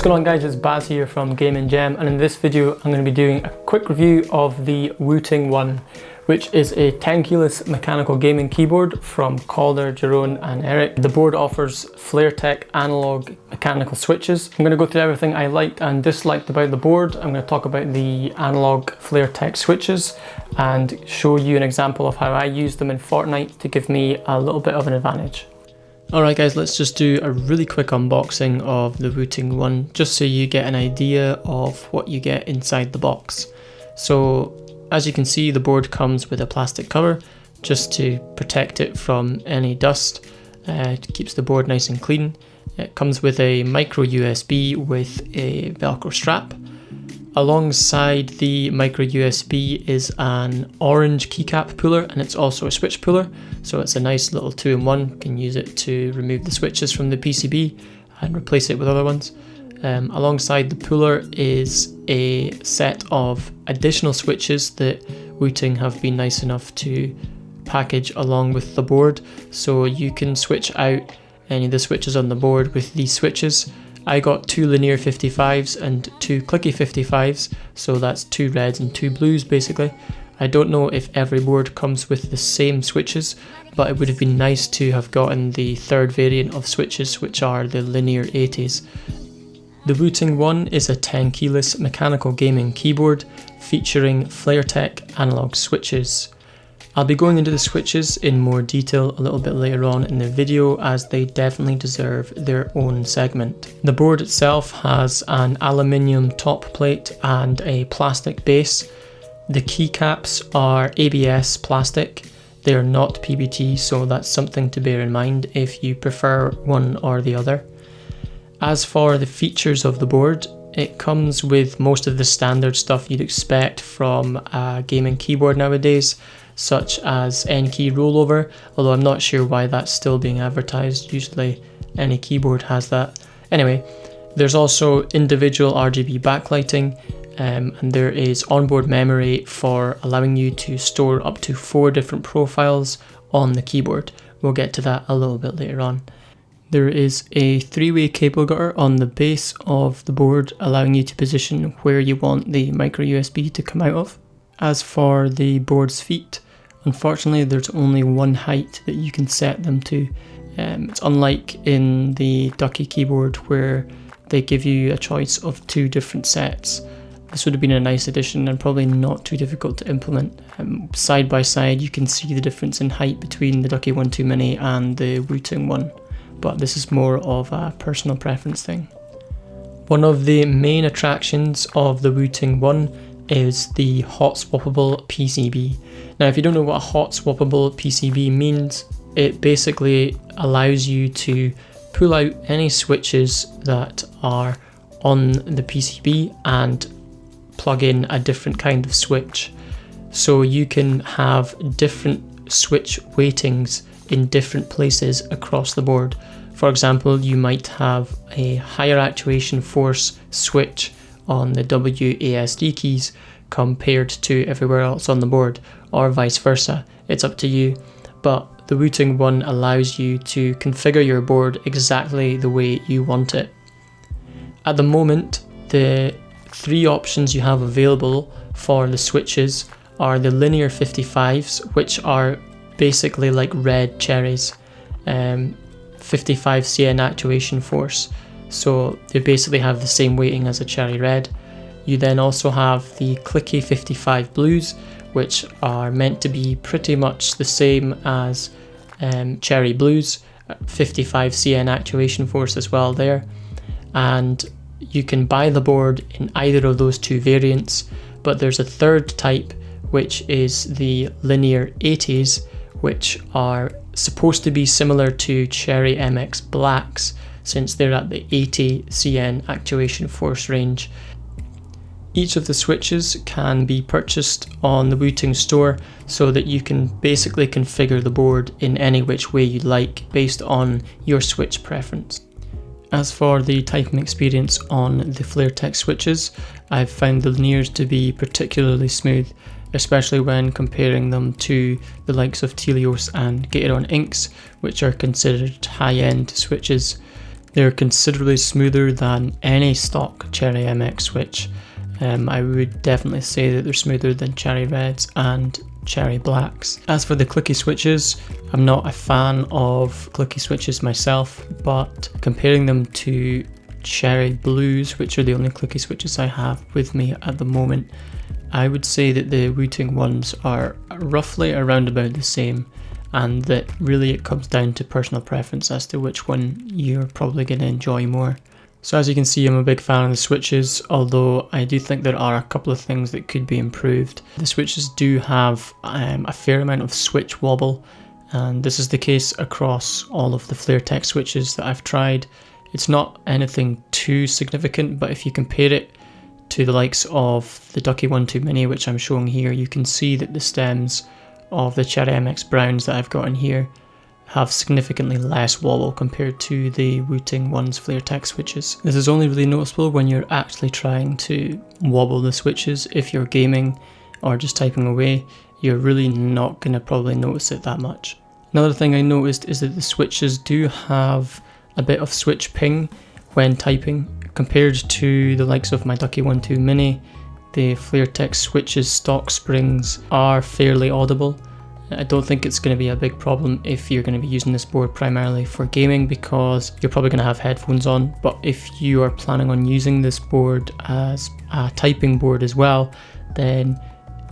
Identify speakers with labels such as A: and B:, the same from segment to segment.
A: What's going on guys, it's Baz here from Game & Gem, and in this video I'm going to be doing a quick review of the Wooting One, which is a 10 keyless mechanical gaming keyboard from Calder, Jerome and Eric. The board offers flaretech analog mechanical switches. I'm going to go through everything I liked and disliked about the board. I'm going to talk about the analog flaretech switches and show you an example of how I use them in Fortnite to give me a little bit of an advantage. Alright guys, let's just do a really quick unboxing of the Wooting One, just so you get an idea of what you get inside the box. So as you can see, the board comes with a plastic cover just to protect it from any dust. It keeps the board nice and clean. It comes with a micro USB with a Velcro strap. Alongside the micro USB is an orange keycap puller, and it's also a switch puller, so it's a nice little 2-in-1. You can use it to remove the switches from the PCB and replace it with other ones. Alongside the puller is a set of additional switches that Wooting have been nice enough to package along with the board, so you can switch out any of the switches on the board with these switches. I got 2 linear 55s and 2 clicky 55s, so that's 2 reds and 2 blues basically. I don't know if every board comes with the same switches, but it would have been nice to have gotten the third variant of switches, which are the linear 80s. The Wooting One is a 10 keyless mechanical gaming keyboard featuring flaretech analog switches. I'll be going into the switches in more detail a little bit later on in the video, as they definitely deserve their own segment. The board itself has an aluminium top plate and a plastic base. The keycaps are ABS plastic. They are not PBT, so that's something to bear in mind if you prefer one or the other. As for the features of the board, it comes with most of the standard stuff you'd expect from a gaming keyboard nowadays, such as N-key rollover, although I'm not sure why that's still being advertised. Usually any keyboard has that. Anyway, there's also individual RGB backlighting, and there is onboard memory for allowing you to store up to 4 different profiles on the keyboard. We'll get to that a little bit later on. There is a 3-way cable gutter on the base of the board, allowing you to position where you want the micro USB to come out of. As for the board's feet, unfortunately there's only one height that you can set them to. It's unlike in the Ducky keyboard where they give you a choice of 2 different sets. This would have been a nice addition and probably not too difficult to implement. Side by side you can see the difference in height between the Ducky 1-2 Mini and the Wooting One, but this is more of a personal preference thing. One of the main attractions of the Wooting One is the hot swappable PCB. Now if you don't know what a hot swappable PCB means, it basically allows you to pull out any switches that are on the PCB and plug in a different kind of switch. So you can have different switch weightings in different places across the board. For example, you might have a higher actuation force switch on the WASD keys compared to everywhere else on the board, or vice versa. It's up to you, but the Wooting One allows you to configure your board exactly the way you want it. At the moment, the 3 options you have available for the switches are the linear 55s, which are basically like red cherries, 55 CN actuation force. So they basically have the same weighting as a cherry red. You then also have the Clicky 55 blues, which are meant to be pretty much the same as cherry blues, 55 CN actuation force as well there. And you can buy the board in either of those 2 variants, but there's a third type, which is the linear 80s, which are supposed to be similar to Cherry MX Blacks, since they're at the 80 CN actuation force range. Each of the switches can be purchased on the Wooting store, so that you can basically configure the board in any which way you like based on your switch preference. As for the typing experience on the flaretech switches, I've found the linears to be particularly smooth, especially when comparing them to the likes of Utilize and Gateron inks, which are considered high-end switches. They're considerably smoother than any stock Cherry MX switch. I would definitely say that they're smoother than Cherry Reds and Cherry Blacks. As for the Clicky Switches, I'm not a fan of Clicky Switches myself, but comparing them to Cherry Blues, which are the only Clicky Switches I have with me at the moment, I would say that the Wooting ones are roughly around about the same, and that really it comes down to personal preference as to which one you're probably going to enjoy more. So as you can see, I'm a big fan of the switches, although I do think there are a couple of things that could be improved. The switches do have a fair amount of switch wobble, and this is the case across all of the flaretech switches that I've tried. It's not anything too significant, but if you compare it to the likes of the Ducky 1-2 Mini, which I'm showing here, you can see that the stems of the Cherry MX Browns that I've got in here have significantly less wobble compared to the Wooting One's flaretech switches. This is only really noticeable when you're actually trying to wobble the switches. If you're gaming or just typing away, you're really not going to probably notice it that much. Another thing I noticed is that the switches do have a bit of switch ping when typing. Compared to the likes of my Ducky 1-2 Mini, the flaretech switches stock springs are fairly audible. I don't think it's going to be a big problem if you're going to be using this board primarily for gaming, because you're probably going to have headphones on, but if you are planning on using this board as a typing board as well, then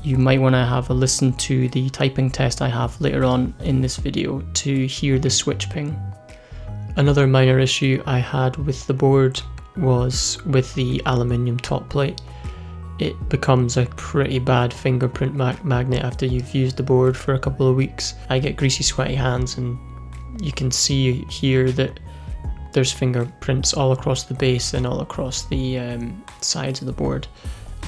A: you might want to have a listen to the typing test I have later on in this video to hear the switch ping. Another minor issue I had with the board was with the aluminium top plate. It becomes a pretty bad fingerprint magnet after you've used the board for a couple of weeks. I get greasy, sweaty hands, and you can see here that there's fingerprints all across the base and all across the sides of the board.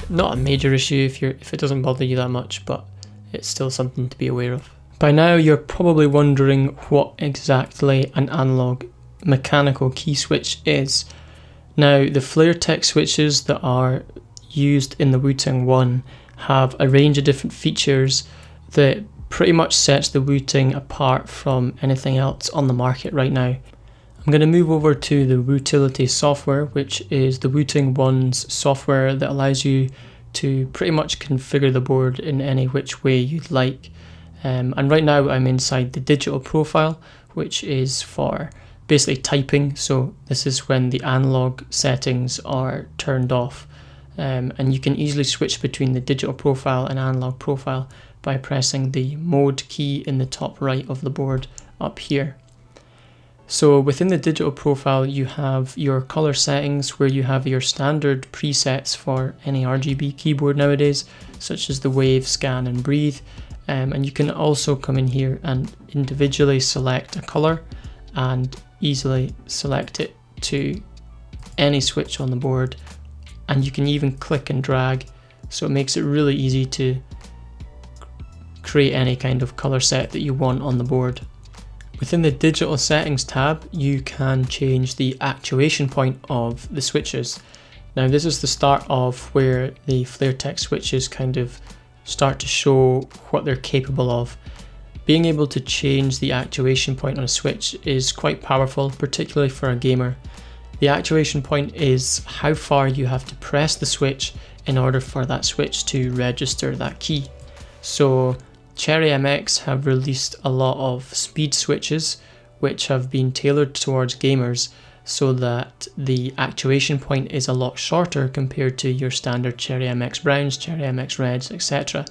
A: Not a major issue if it doesn't bother you that much, but it's still something to be aware of. By now you're probably wondering what exactly an analog mechanical key switch is. Now, the flaretech switches that are used in the Wooting One have a range of different features that pretty much sets the Wooting apart from anything else on the market right now. I'm going to move over to the Wootility software, which is the Wooting One's software that allows you to pretty much configure the board in any which way you'd like. And right now I'm inside the digital profile, which is for basically typing. So this is when the analog settings are turned off. And you can easily switch between the digital profile and analog profile by pressing the mode key in the top right of the board up here. So within the digital profile you have your color settings, where you have your standard presets for any RGB keyboard nowadays, such as the wave, scan and breathe, and you can also come in here and individually select a color and easily select it to any switch on the board. And you can even click and drag, so it makes it really easy to create any kind of color set that you want on the board. Within the digital settings tab, you can change the actuation point of the switches. Now this is the start of where the flaretech switches kind of start to show what they're capable of. Being able to change the actuation point on a switch is quite powerful, particularly for a gamer. The actuation point is how far you have to press the switch in order for that switch to register that key. So Cherry MX have released a lot of speed switches which have been tailored towards gamers, so that the actuation point is a lot shorter compared to your standard Cherry MX Browns, Cherry MX Reds, etc.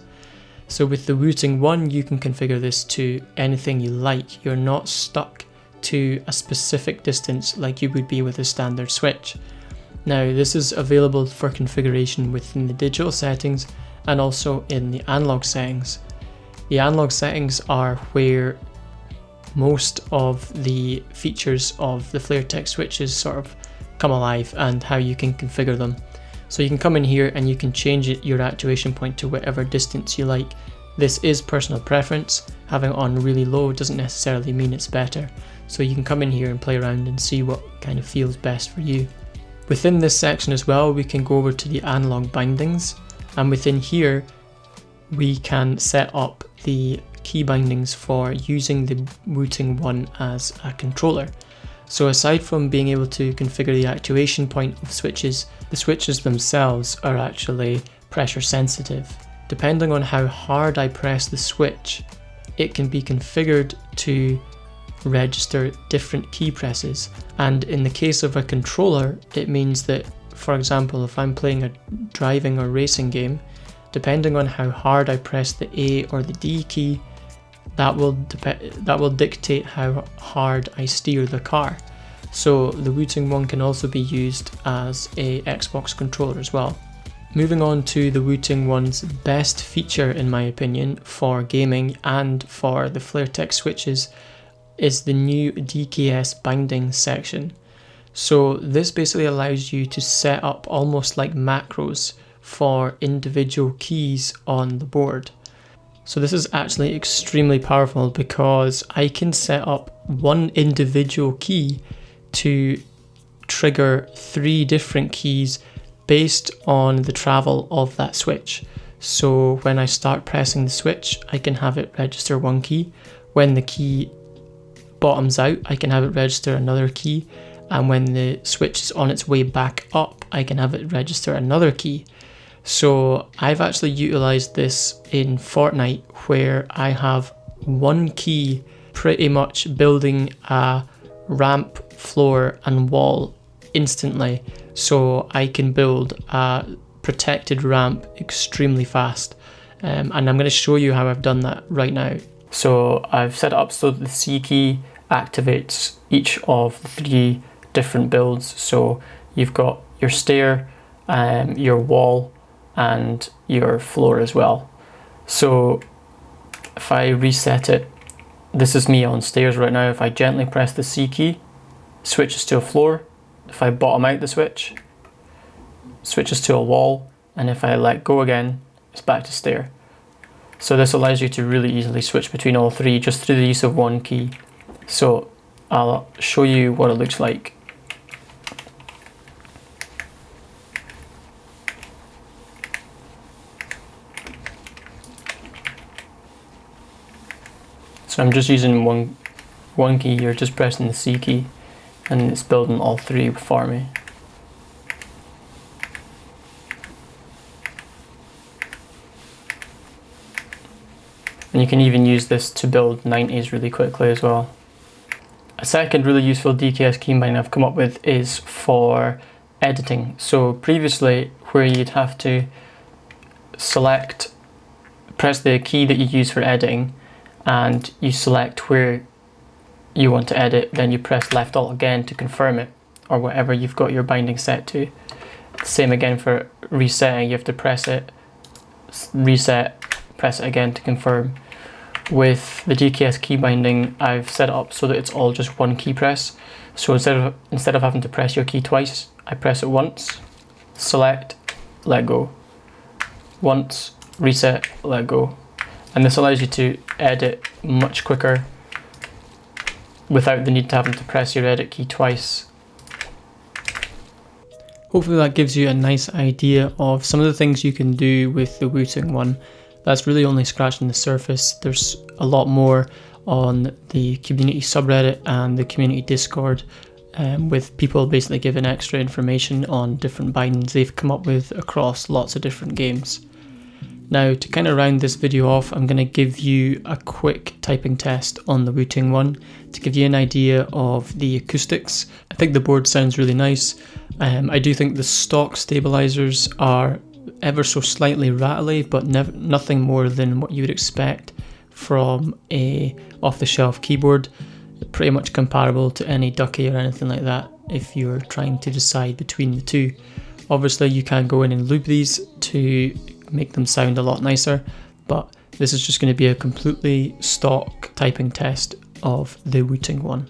A: So with the Wooting One you can configure this to anything you like. You're not stuck to a specific distance like you would be with a standard switch. Now this is available for configuration within the digital settings and also in the analog settings. The analog settings are where most of the features of the flaretech switches sort of come alive and how you can configure them. So you can come in here and you can change your actuation point to whatever distance you like. This is personal preference. Having it on really low doesn't necessarily mean it's better. So you can come in here and play around and see what kind of feels best for you. Within this section as well, we can go over to the analog bindings, and within here we can set up the key bindings for using the Wooting One as a controller. So aside from being able to configure the actuation point of switches, the switches themselves are actually pressure sensitive. Depending on how hard I press the switch, it can be configured to register different key presses. And in the case of a controller, it means that, for example, if I'm playing a driving or racing game, depending on how hard I press the A or the D key, that will dictate how hard I steer the car. So the Wooting One can also be used as a Xbox controller as well. Moving on to the Wooting One's best feature, in my opinion, for gaming and for the flaretech switches is the new Dts Binding section. So this basically allows you to set up almost like macros for individual keys on the board. So this is actually extremely powerful because I can set up one individual key to trigger 3 different keys based on the travel of that switch. So when I start pressing the switch, I can have it register 1 key. When the key bottoms out, I can have it register another key. And when the switch is on its way back up, I can have it register another key. So I've actually utilized this in Fortnite, where I have 1 key pretty much building a ramp, floor and wall instantly. So I can build a protected ramp extremely fast. And I'm going to show you how I've done that right now. So I've set it up so that the C key activates each of the 3 different builds. So you've got your stair, your wall, and your floor as well. So if I reset it, this is me on stairs right now. If I gently press the C key, switches to a floor. If I bottom out the switch, switches to a wall, and if I let go again, it's back to stair. So this allows you to really easily switch between all 3 just through the use of 1 key. So I'll show you what it looks like. So I'm just using one key here, just pressing the C key, and it's building all 3 for me. And you can even use this to build 90s really quickly as well. A second really useful DKS key binding I've come up with is for editing. So previously, where you'd have to press the key that you use for editing, and you select where you want to edit, then you press left alt again to confirm it, or whatever you've got your binding set to. Same again for resetting, you have to press it, reset, press it again to confirm. With the DKS key binding, I've set it up so that it's all just 1 key press. So instead of having to press your key twice, I press it once, select, let go, once, reset, let go. And this allows you to edit much quicker without the need to having to press your edit key twice. Hopefully that gives you a nice idea of some of the things you can do with the Wooting One. That's really only scratching the surface. There's a lot more on the community subreddit and the community Discord, with people basically giving extra information on different bindings they've come up with across lots of different games. Now, to kind of round this video off, I'm going to give you a quick typing test on the Wooting One to give you an idea of the acoustics. I think the board sounds really nice. I do think the stock stabilizers are ever so slightly rattly, but nothing more than what you would expect from a off-the-shelf keyboard. Pretty much comparable to any Ducky or anything like that if you're trying to decide between the 2. Obviously you can go in and lube these to make them sound a lot nicer, but this is just going to be a completely stock typing test of the Wooting One.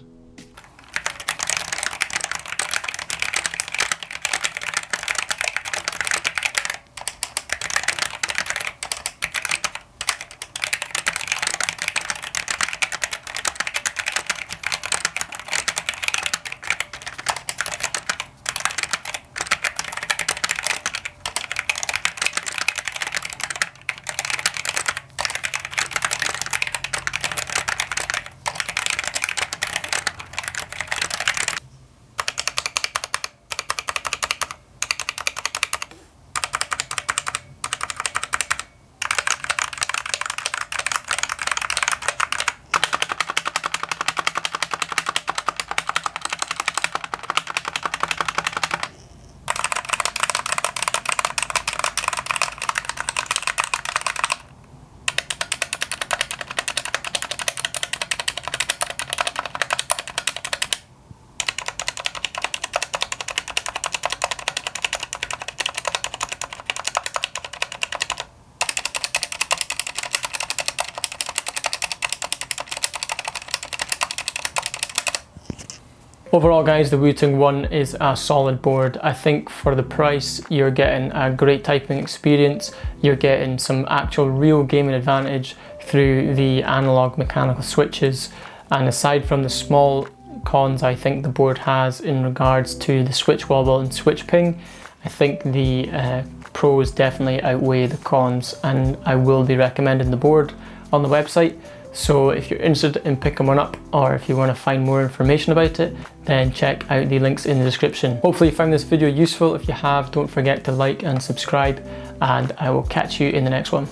A: Overall guys, the Wooting One is a solid board. I think for the price you're getting a great typing experience, you're getting some actual real gaming advantage through the analog mechanical switches, and aside from the small cons I think the board has in regards to the switch wobble and switch ping, I think the pros definitely outweigh the cons, and I will be recommending the board on the website. So if you're interested in picking one up, or if you want to find more information about it, then check out the links in the description. Hopefully you found this video useful. If you have, don't forget to like and subscribe, and I will catch you in the next one.